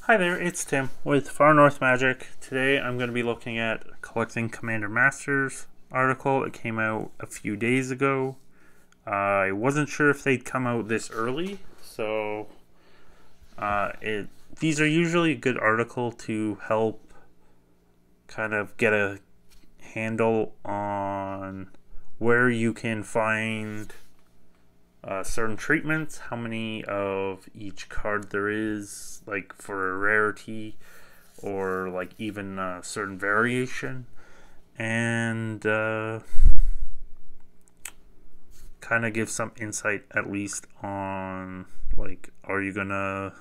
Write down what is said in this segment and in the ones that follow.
Hi there, it's Tim with Far North Magic. Today I'm going to be looking at Collecting Commander Masters article. It came out a few days ago. I wasn't sure if they'd come out this early, so these are usually a good article to help kind of get a handle on where you can find certain treatments, how many of each card there is, like for a rarity or like even a certain variation, and kind of give some insight at least on like, are you gonna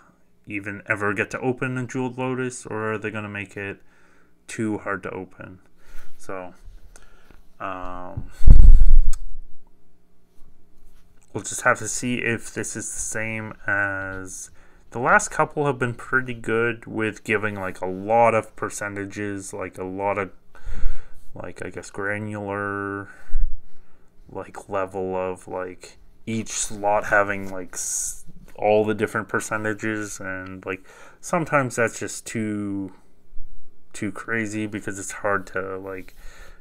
even ever get to open a Jeweled Lotus, or are they gonna make it too hard to open? So we'll just have to see if this is the same as the last couple. Have been pretty good with giving like a lot of percentages, like a lot of like, I guess, granular like level of like each slot having like all the different percentages, and like sometimes that's just too crazy because it's hard to like,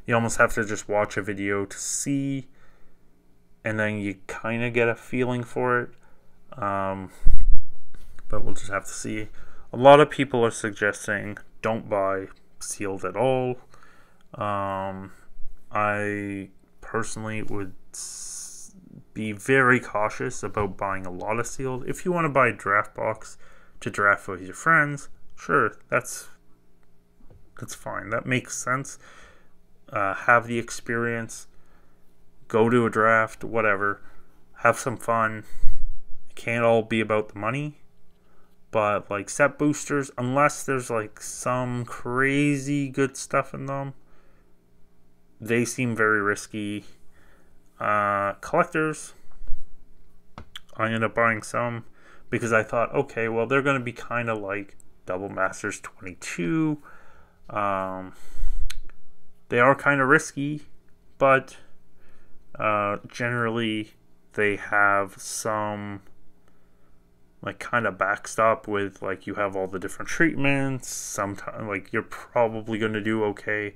you almost have to just watch a video to see, and then you kind of get a feeling for it. But we'll just have to see. A lot of people are suggesting don't buy sealed at all. I personally would be very cautious about buying a lot of sealed. If you want to buy a draft box to draft with your friends, sure, that's fine. That makes sense. Have the experience. Go to a draft, whatever. Have some fun. It can't all be about the money. But like set boosters, unless there's like some crazy good stuff in them, they seem very risky. Collectors, I ended up buying some because I thought, okay, well, they're going to be kind of like Double Masters 22. They are kind of risky, but generally they have some like kind of backstop with like, you have all the different treatments. Sometimes like you're probably going to do okay.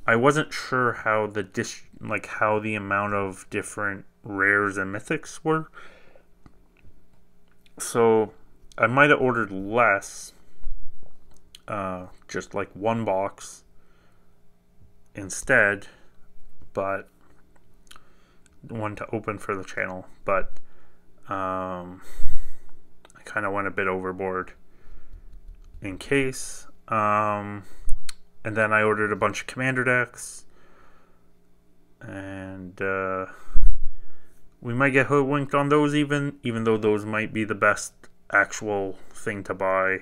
I wasn't sure how how the amount of different rares and mythics were, so I might have ordered less, just like one box instead, but one to open for the channel. But I kind of went a bit overboard in case. And then I ordered a bunch of commander decks, and we might get hoodwinked on those, even though those might be the best actual thing to buy.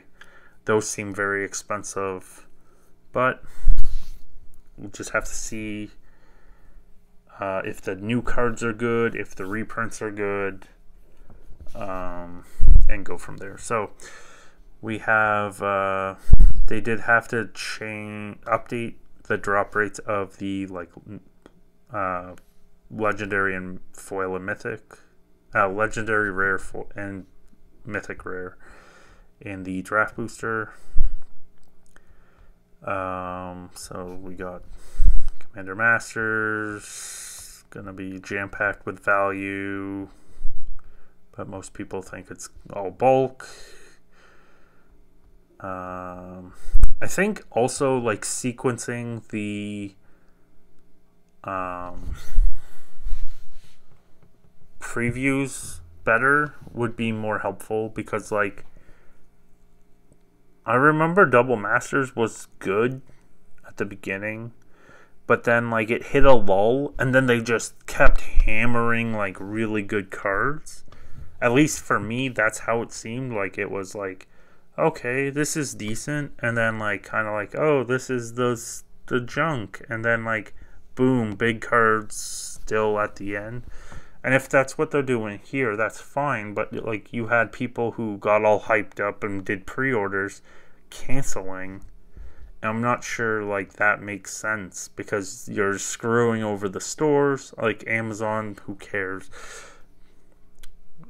Those seem very expensive, but we'll just have to see if the new cards are good, if the reprints are good, and go from there. So we have they did have to update the drop rates of the like legendary and foil and mythic, legendary rare and mythic rare in the draft booster. So we got Commander Masters, gonna be jam-packed with value, but most people think it's all bulk. I think also like sequencing the previews better would be more helpful, because like I remember Double Masters was good at the beginning, but then like it hit a lull, and then they just kept hammering like really good cards. At least for me, that's how it seemed. Like it was like, okay, this is decent, and then like kind of like, oh, this is the junk, and then like boom, big cards still at the end. And if that's what they're doing here, that's fine. But like, you had people who got all hyped up and did pre-orders canceling. And I'm not sure like that makes sense, because you're screwing over the stores. Like Amazon, who cares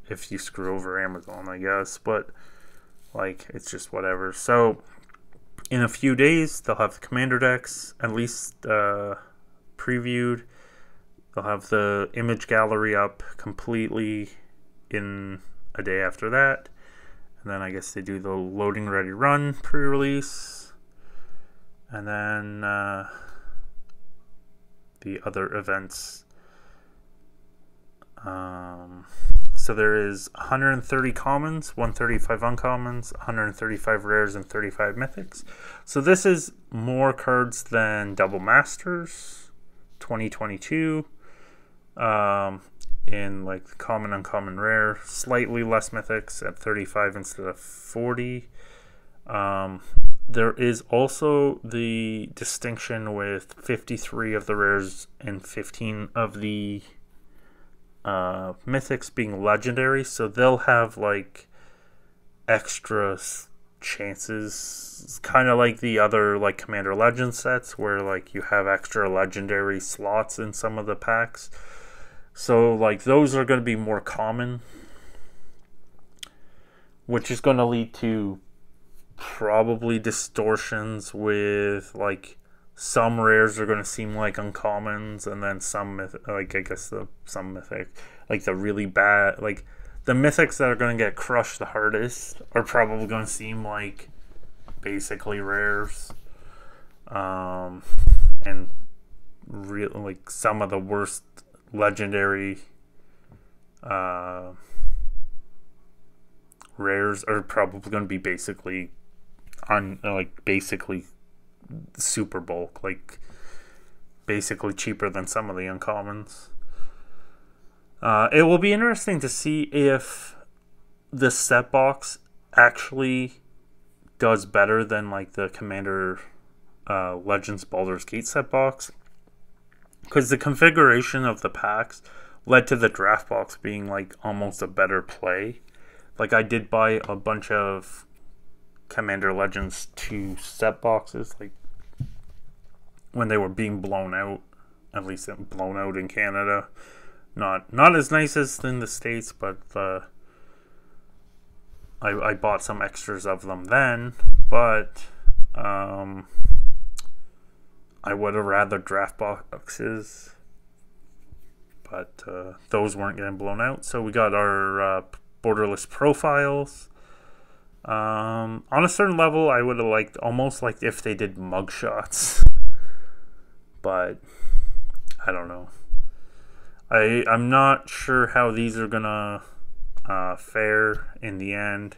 if you screw over Amazon, I guess. But Like, it's just whatever. So, in a few days, they'll have the commander decks at least previewed. They'll have the image gallery up completely in a day after that. And then I guess they do the loading ready run pre-release. And then the other events. So there is 130 commons, 135 uncommons, 135 rares, and 35 mythics. So this is more cards than Double Masters 2022. In like common, uncommon, rare, slightly less mythics at 35 instead of 40. There is also the distinction with 53 of the rares and 15 of the mythics being legendary, so they'll have like extra chances, kind of like the other like Commander Legends sets where like you have extra legendary slots in some of the packs. So like those are going to be more common, which is going to lead to probably distortions with like some rares are going to seem like uncommons, and then some like I guess some mythic, like the really bad, like the mythics that are going to get crushed the hardest are probably going to seem like basically rares, and real like some of the worst legendary rares are probably going to be basically basically super bulk, like basically cheaper than some of the uncommons. It will be interesting to see if the set box actually does better than like the Commander Legends Baldur's Gate set box, because the configuration of the packs led to the draft box being like almost a better play. Like I did buy a bunch of Commander Legends 2 set boxes, like when they were being blown out, at least blown out in Canada. Not as nice as in the States, but I bought some extras of them then, but I would have rather draft boxes, but those weren't getting blown out. So we got our borderless profiles. On a certain level, I would have liked, almost like if they did mugshots, but I don't know. I'm not sure how these are gonna fare in the end.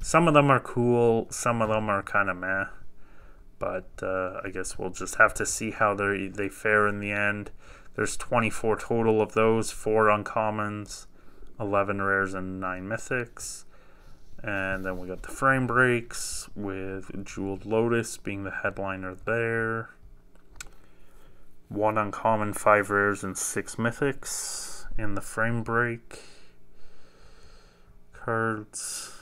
Some of them are cool, some of them are kind of meh. But I guess we'll just have to see how they fare in the end. There's 24 total of those, 4 uncommons, 11 rares, and 9 mythics. And then we got the frame breaks with Jeweled Lotus being the headliner there. 1 uncommon, 5 rares, and 6 mythics in the frame break cards.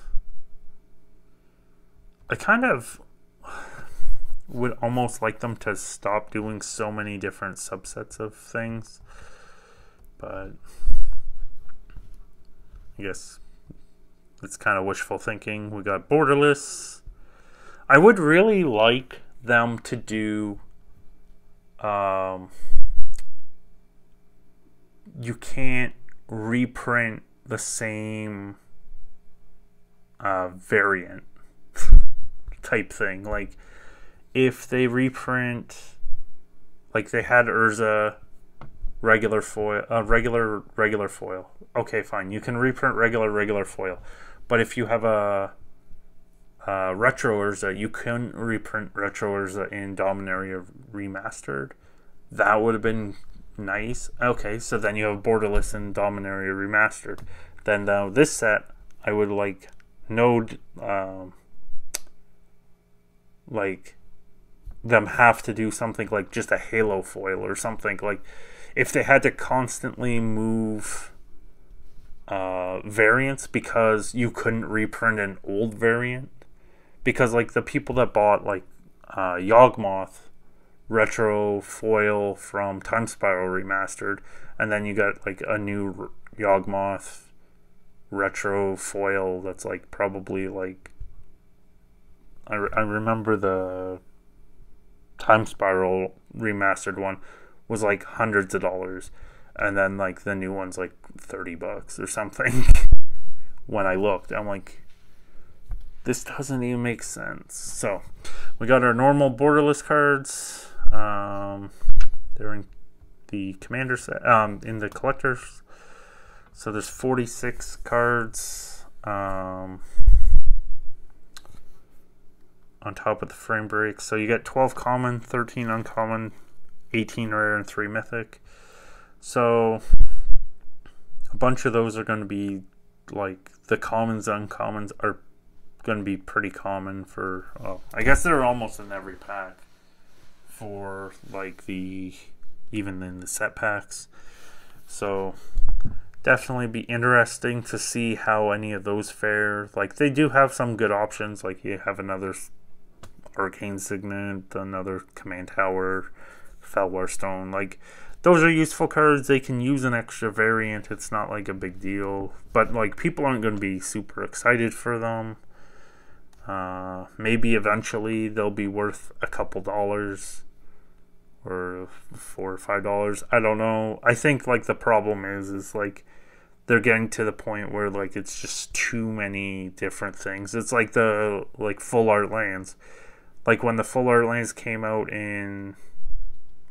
I kind of would almost like them to stop doing so many different subsets of things, but I guess it's kind of wishful thinking. We got borderless. I would really like them to do you can't reprint the same variant type thing. Like if they reprint, like they had Urza regular foil, regular foil. Okay, fine. You can reprint regular foil, but if you have a Retro Urza, you couldn't reprint Retro Urza in Dominaria Remastered. That would have been nice. Okay, so then you have Borderless and Dominaria Remastered. Then this set, I would like like them have to do something like just a Halo foil or something. Like if they had to constantly move variants because you couldn't reprint an old variant, because like the people that bought like Yawgmoth retro foil from Time Spiral Remastered, and then you got like a new Yawgmoth retro foil that's like probably like I remember the Time Spiral remastered one was like hundreds of dollars, and then like the new one's like $30 or something. When I looked, I'm like, this doesn't even make sense. So we got our normal borderless cards. They're in the commander set, in the collectors. So there's 46 cards on top of the frame break. So you get 12 common, 13 uncommon, 18 rare, and 3 mythic. So a bunch of those are going to be like the commons, uncommons are going to be pretty common for, well, I guess they're almost in every pack for like the, even in the set packs. So definitely be interesting to see how any of those fare. Like they do have some good options, like you have another Arcane Signet, another Command Tower, Felwar Stone. Like those are useful cards. They can use an extra variant. It's not like a big deal, but like people aren't going to be super excited for them. Maybe eventually they'll be worth a couple dollars or $4 or $5. I don't know. I think like the problem is like they're getting to the point where like it's just too many different things. It's like the like full art lands. Like when the full art lands came out in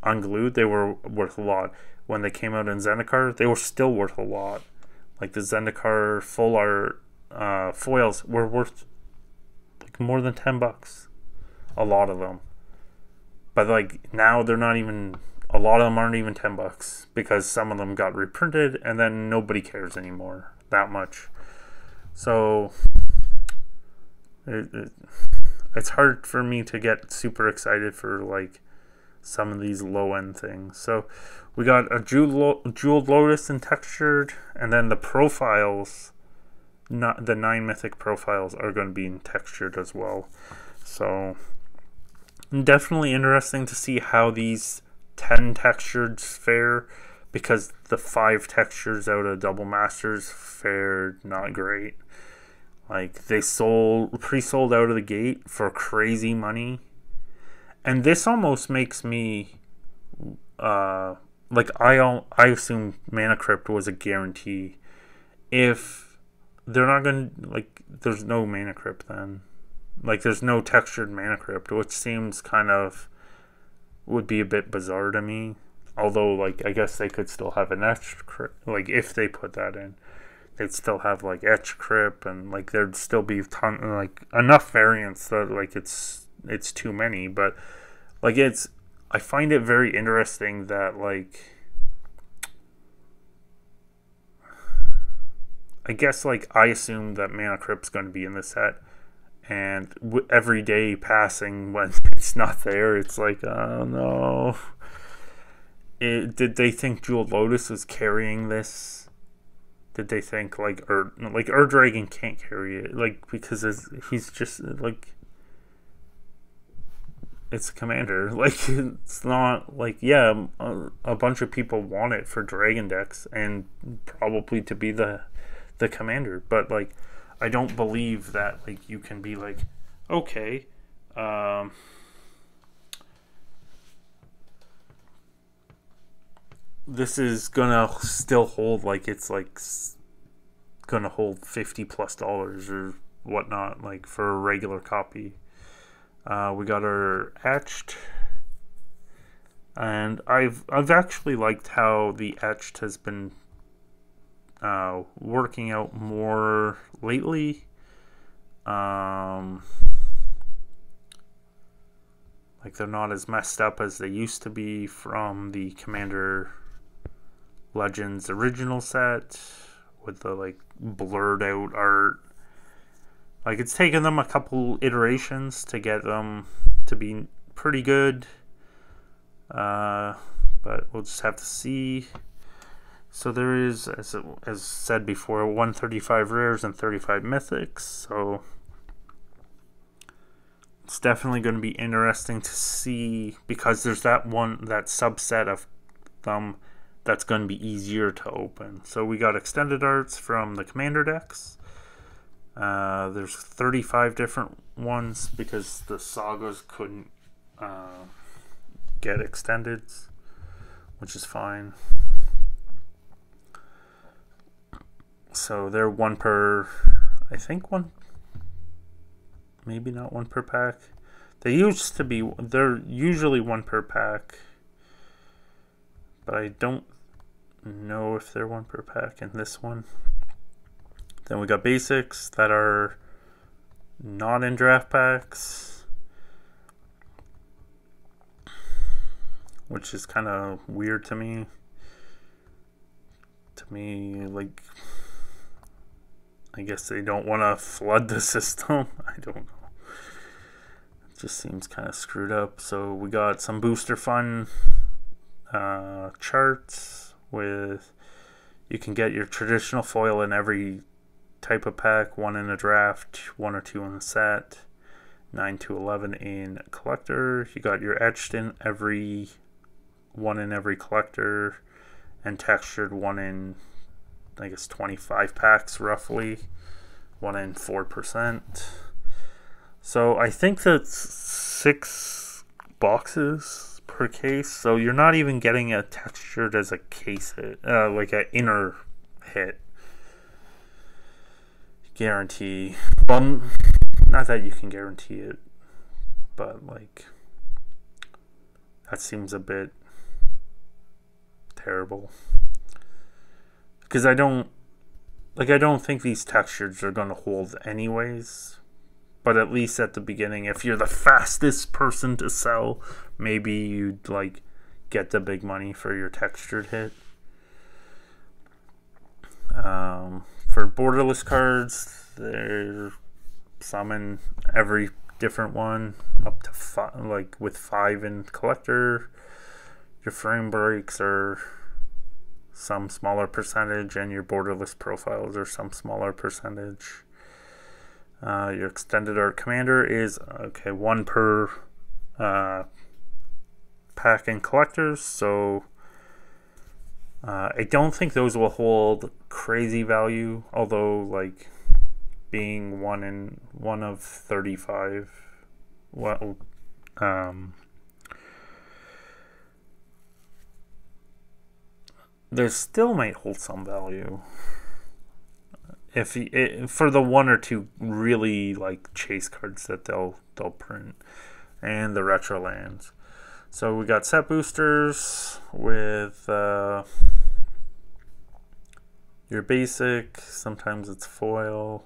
Unglued, they were worth a lot. When they came out in Zendikar, they were still worth a lot. Like the Zendikar full art foils were worth like more than $10. A lot of them. But like now they're not even, a lot of them aren't even $10 because some of them got reprinted and then nobody cares anymore that much. So it's hard for me to get super excited for like some of these low end things. So we got a Jeweled Lotus and textured, and then the profiles, not the 9 mythic profiles, are going to be in textured as well. So definitely interesting to see how these 10 textures fare, because the 5 textures out of Double Masters fared not great. Like they pre-sold out of the gate for crazy money, and this almost makes me like I assume Mana Crypt was a guarantee. If they're not gonna, like, there's no Mana Crypt then. Like there's no textured Mana Crypt, which seems kind of would be a bit bizarre to me. Although like I guess they could still have an Etched Crypt, like if they put that in. They'd still have like Etched Crypt, and like there'd still be like enough variants that like it's too many. But like I find it very interesting that like I guess like I assume that Mana Crypt's going to be in the set, and every day passing when it's not there, it's like, oh no. Did they think Jeweled Lotus was carrying this? Did they think like Ur-Dragon can't carry it, like, because he's just like, it's a commander. Like it's not like, yeah, a bunch of people want it for Dragon decks and probably to be the commander, but like I don't believe that like you can be like, okay, this is gonna still hold, like it's like gonna hold $50+ or whatnot, like for a regular copy. We got our Etched, and I've actually liked how the Etched has been working out more lately. Like they're not as messed up as they used to be from the Commander Legends original set, with the like blurred out art. Like it's taken them a couple iterations to get them to be pretty good, but we'll just have to see. So there is, as said before, 135 rares and 35 mythics, so it's definitely going to be interesting to see, because there's that subset of them that's going to be easier to open. So we got extended arts from the commander decks. There's 35 different ones because the sagas couldn't get extended, which is fine. So they're one per, I think one, maybe not one per pack. They used to be, they're usually one per pack, but I don't know if they're one per pack in this one. Then we got basics that are not in draft packs, which is kind of weird to me. Like, I guess they don't want to flood the system. I don't know. It just seems kind of screwed up. So we got some booster fun charts with, you can get your traditional foil in every type of pack, 1 in a draft, 1 or 2 in a set, 9 to 11 in collector. You got your etched in every 1 in every collector, and textured 1 in, I guess, 25 packs roughly, 1 in 4%. So I think that's 6 boxes per case. So you're not even getting a textured as a case hit, like an inner hit guarantee. Well, not that you can guarantee it, but like, that seems a bit terrible. Because I don't think these textures are going to hold anyways. But at least at the beginning, if you're the fastest person to sell, maybe you'd like get the big money for your textured hit. For borderless cards, there's some in every different one, up to 5, like with 5 in collector. Your frame breaks are some smaller percentage, and your borderless profiles are some smaller percentage. Your extended art commander is 1 per pack in collectors, so I don't think those will hold crazy value, although like being 1 of 35, well, there still might hold some value for the 1 or 2 really like chase cards that they'll print, and the retro lands. So we got set boosters with your basic, sometimes it's foil,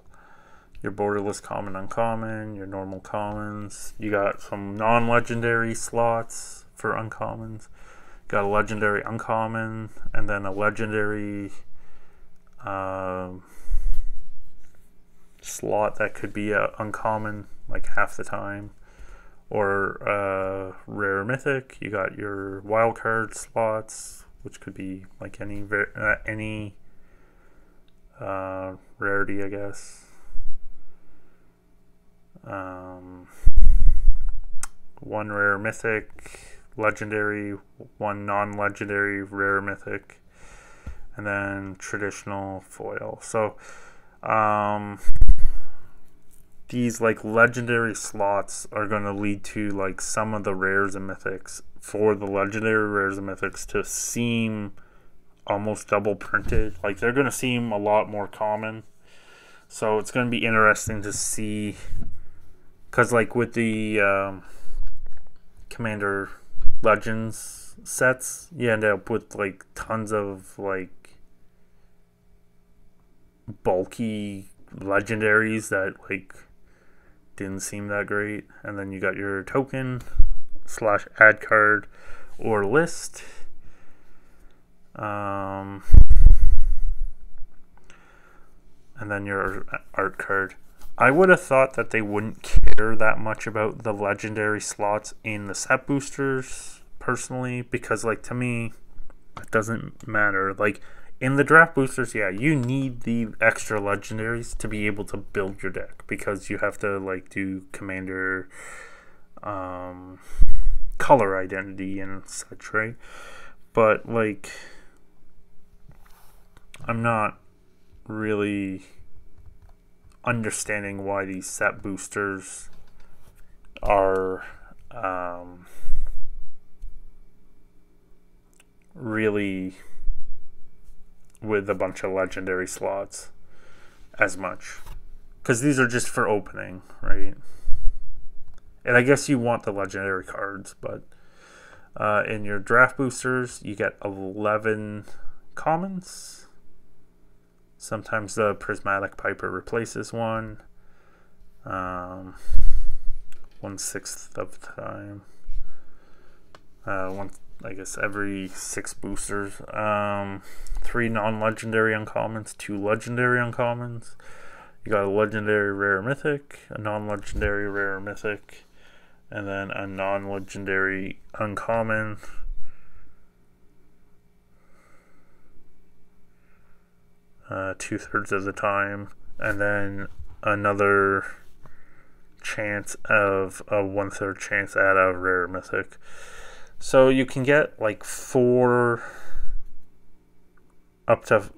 your borderless common uncommon, your normal commons. You got some non-legendary slots for uncommons. Got a legendary uncommon, and then a legendary slot that could be uncommon like half the time, or rare mythic. You got your wild card slots, which could be like any rarity, I guess. 1 rare mythic, legendary, 1 non-legendary rare mythic, and then traditional foil. So these like legendary slots are going to lead to like some of the rares and mythics, for the legendary rares and mythics to seem almost double printed. Like they're going to seem a lot more common. So it's going to be interesting to see, because like with the Commander Legends sets, you end up with like tons of like bulky legendaries that like didn't seem that great, and then you got your token / add card or list, and then your art card. I would have thought that they wouldn't care that much about the legendary slots in the set boosters personally, because like to me it doesn't matter. Like in the draft boosters, yeah, you need the extra legendaries to be able to build your deck, because you have to like do commander color identity and such, right? But like I'm not really understanding why these set boosters are really with a bunch of legendary slots as much, because these are just for opening, right? And I guess you want the legendary cards, but in your draft boosters you get 11 commons. Sometimes the Prismatic Piper replaces one. 1/6 of the time. I guess every 6 boosters. 3 non-legendary uncommons, 2 legendary uncommons. You got a legendary rare mythic, a non-legendary rare mythic, and then a non-legendary uncommon. Two-thirds of the time, and then another chance of a 1/3 chance at a rare mythic. So you can get like 4 up to,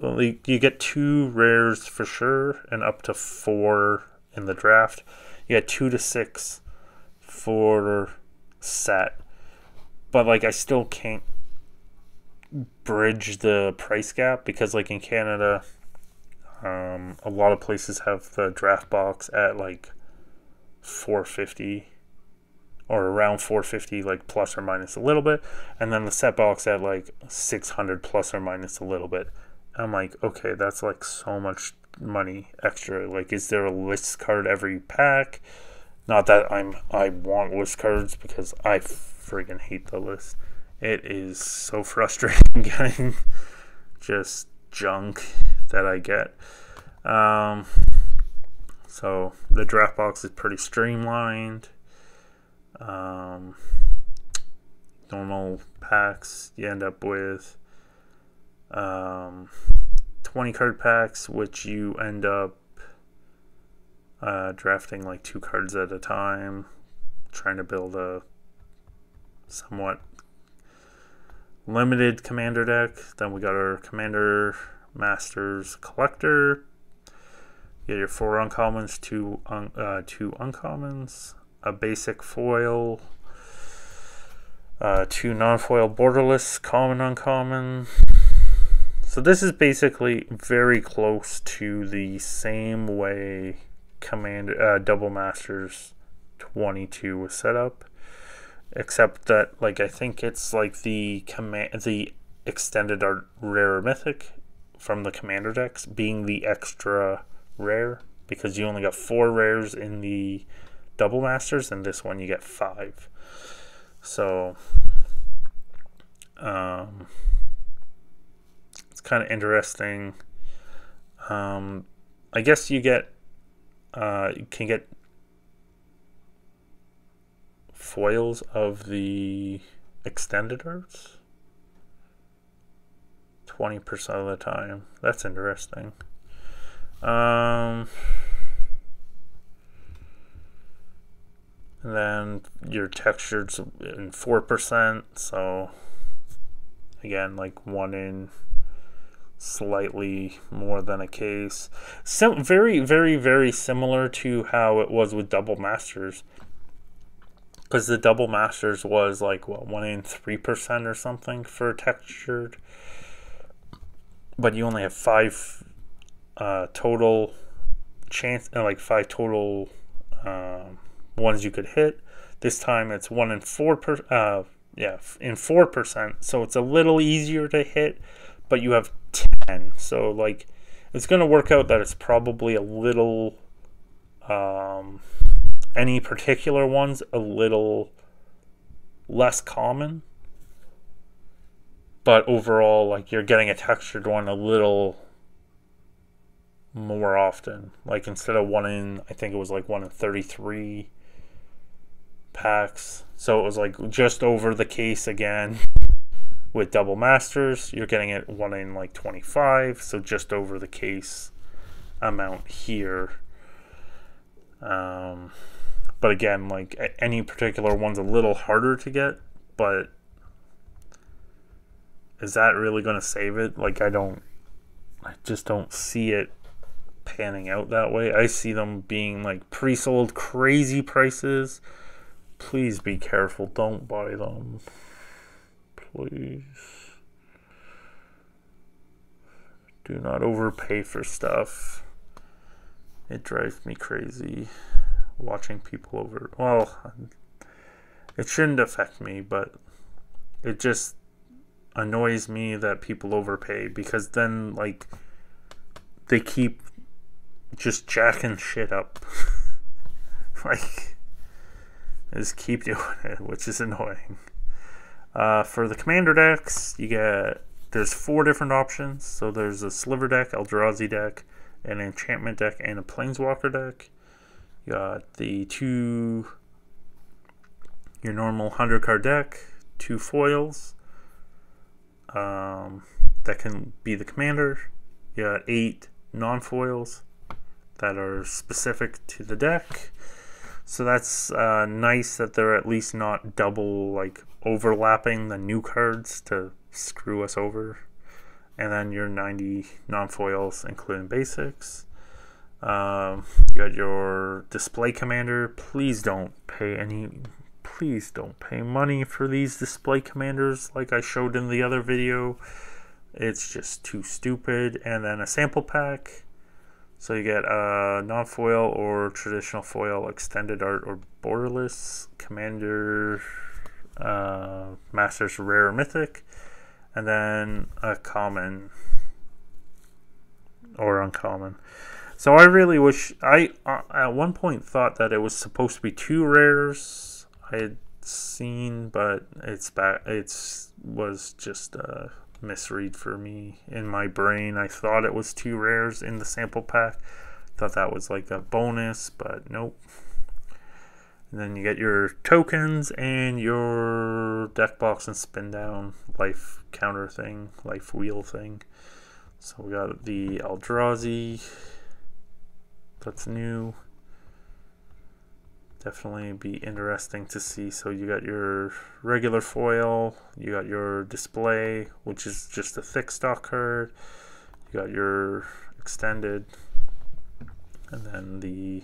you get 2 rares for sure, and up to 4 in the draft. You get 2 to 6 for set, but like I still can't bridge the price gap, because like in Canada, a lot of places have the draft box at like $450 or around $450, like plus or minus a little bit, and then the set box at like $600 plus or minus a little bit. I'm like, okay, that's like so much money extra. Like, is there a list card every pack? Not that I want list cards, because I friggin' hate the list. It is so frustrating getting just junk that I get. So the draft box is pretty streamlined. Normal packs, you end up with 20 card packs, which you end up drafting like 2 cards at a time, trying to build a somewhat limited commander deck. Then we got our Commander Masters Collector. You get your 4 uncommons, 2 uncommons, a basic foil, 2 non-foil borderless common uncommon. So this is basically very close to the same way Double Masters 22 was set up, except that like I think it's like the extended art rare mythic from the commander decks being the extra rare, because you only got 4 rares in the Double Masters, and this one you get 5. So it's kind of interesting. I guess you can get foils of the extended arts 20% of the time. That's interesting. And then your texture's in 4%, so again, like 1 in slightly more than a case. So very, very, very similar to how it was with Double Masters, because the Double Masters was like what, 1 in 3% or something for textured, but you only have 5 total chance, like 5 total ones you could hit. This time it's 1 in 4%. In 4%, so it's a little easier to hit, but you have 10, so like it's going to work out that it's probably a little any particular ones a little less common, but overall like you're getting a textured one a little more often. Like instead of 1 in, I think it was like 1 in 33 packs, so it was like just over the case again. With Double Masters, you're getting it 1 in like 25, so just over the case amount here. But again, like any particular one's a little harder to get, but is that really going to save it? Like I just don't see it panning out that way. I see them being like pre-sold crazy prices. Please be careful. Don't buy them. Please. Do not overpay for stuff. It drives me crazy watching people over. Well, it shouldn't affect me, but it just annoys me that people overpay, because then like they keep just jacking shit up. Like, just keep doing it, which is annoying. For the commander decks, there's 4 different options. So there's a Sliver deck, Eldrazi deck, an enchantment deck, and a planeswalker deck. You got your normal 100 card deck, 2 foils. That can be the commander. You got 8 non-foils that are specific to the deck. So that's nice that they're at least not double, like, overlapping the new cards to screw us over. And then your 90 non-foils, including basics. You got your display commander. Please don't pay money for these display commanders like I showed in the other video. It's just too stupid. And then a sample pack. So you get a non-foil or traditional foil, extended art or borderless commander, Masters Rare or Mythic, and then a common or uncommon. So I really wish, I at one point thought that it was supposed to be 2 rares I had seen, but was just a misread for me in my brain. I thought it was 2 rares in the sample pack. Thought that was like a bonus, but nope. And then you get your tokens and your deck box and spin down life counter thing, life wheel thing. So we got the Eldrazi. That's new. Definitely be interesting to see. So you got your regular foil, you got your display, which is just a thick stock card, you got your extended, and then the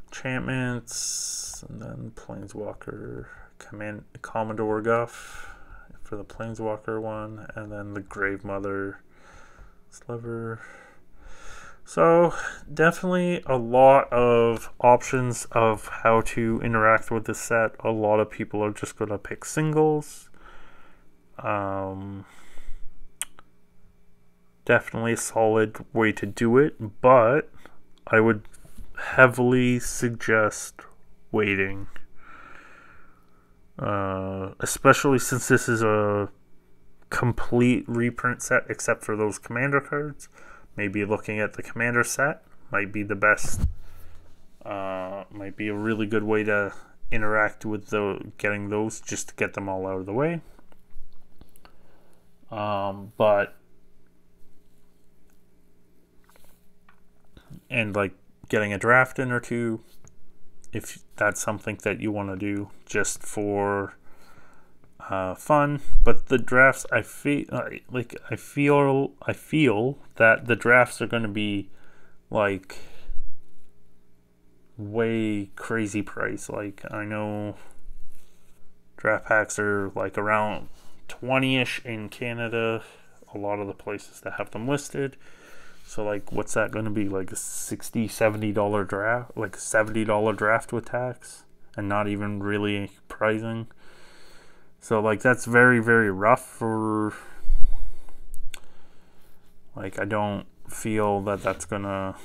enchantments, and then Planeswalker, Commodore Guff for the Planeswalker one, and then the Grave Mother Sliver. So definitely a lot of options of how to interact with the set. A lot of people are just going to pick singles. Definitely a solid way to do it, but I would heavily suggest waiting. Especially since this is a complete reprint set except for those commander cards. Maybe looking at the commander set might be the best. Might be a really good way to interact with getting those, just to get them all out of the way. And like getting a draft in or two, if that's something that you want to do just for fun. But the drafts, I feel that the drafts are going to be like way crazy price. Like, I know draft packs are like around 20-ish in Canada, a lot of the places that have them listed. So like, what's that going to be, like a $60, $70 draft, like $70 draft with tax, and not even really pricing. So like, that's very, very rough for, like, I don't feel that that's gonna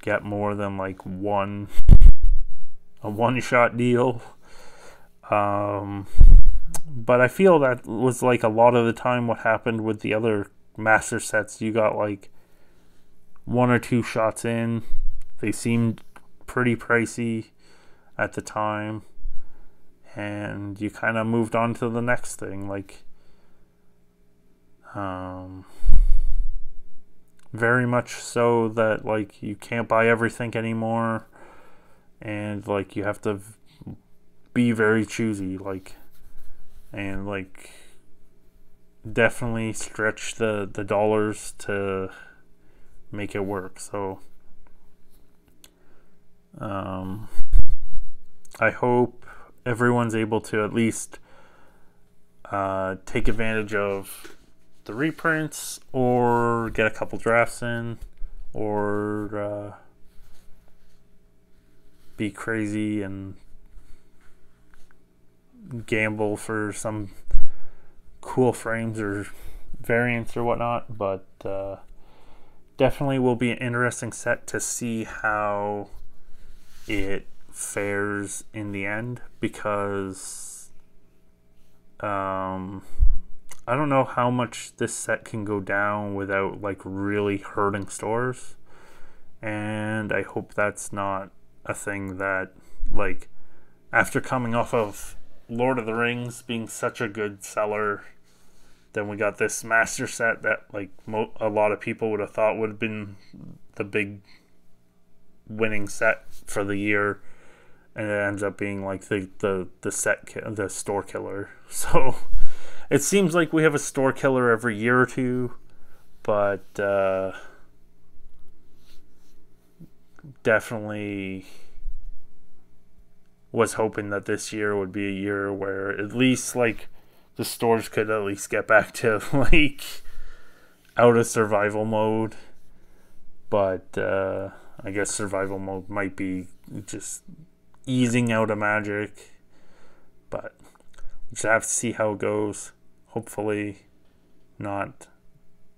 get more than like a one-shot deal. But I feel that was like a lot of the time what happened with the other master sets. You got like 1 or 2 shots in. They seemed pretty pricey at the time, and you kind of moved on to the next thing. Like, very much so that like you can't buy everything anymore, and like you have to be very choosy, like, and like definitely stretch the dollars to make it work. So I hope everyone's able to at least take advantage of the reprints or get a couple drafts in, or be crazy and gamble for some cool frames or variants or whatnot. But definitely will be an interesting set to see how it fares in the end, because I don't know how much this set can go down without like really hurting stores, and I hope that's not a thing that, like, after coming off of Lord of the Rings being such a good seller, then we got this master set that like a lot of people would have thought would have been the big winning set for the year, and it ends up being like the store killer. So it seems like we have a store killer every year or two, but definitely was hoping that this year would be a year where at least like the stores could at least get back to like out of survival mode. But I guess survival mode might be just easing out of Magic, but we'll just have to see how it goes. Hopefully not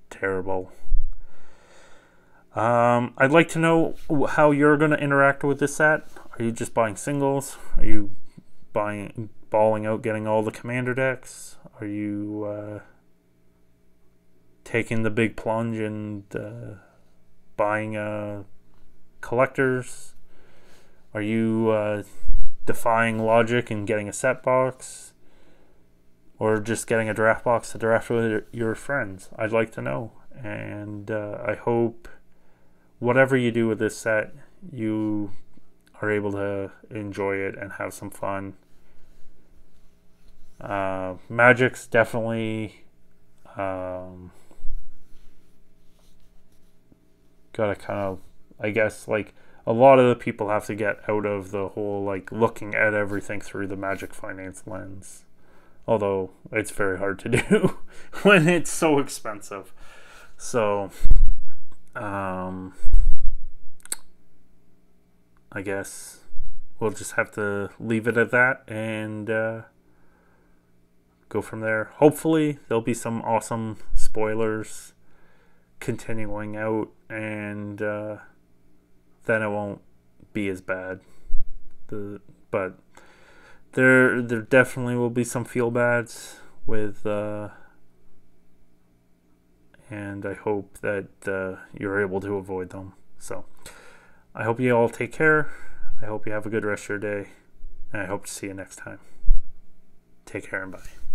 terrible. I'd like to know how you're going to interact with this set. Are you just buying singles? Are you balling out, getting all the commander decks? Are you taking the big plunge and buying collectors? Are you defying logic and getting a set box? Or just getting a draft box to draft with your friends? I'd like to know. And I hope whatever you do with this set, you are able to enjoy it and have some fun. Magic's definitely gotta kind of, I guess, like, a lot of the people have to get out of the whole like looking at everything through the Magic Finance lens, although it's very hard to do when it's so expensive. So I guess we'll just have to leave it at that and go from there. Hopefully there'll be some awesome spoilers continuing out, and then it won't be as bad. But there definitely will be some feel bads with and I hope that you're able to avoid them. So I hope you all take care. I hope you have a good rest of your day, and I hope to see you next time. Take care and bye.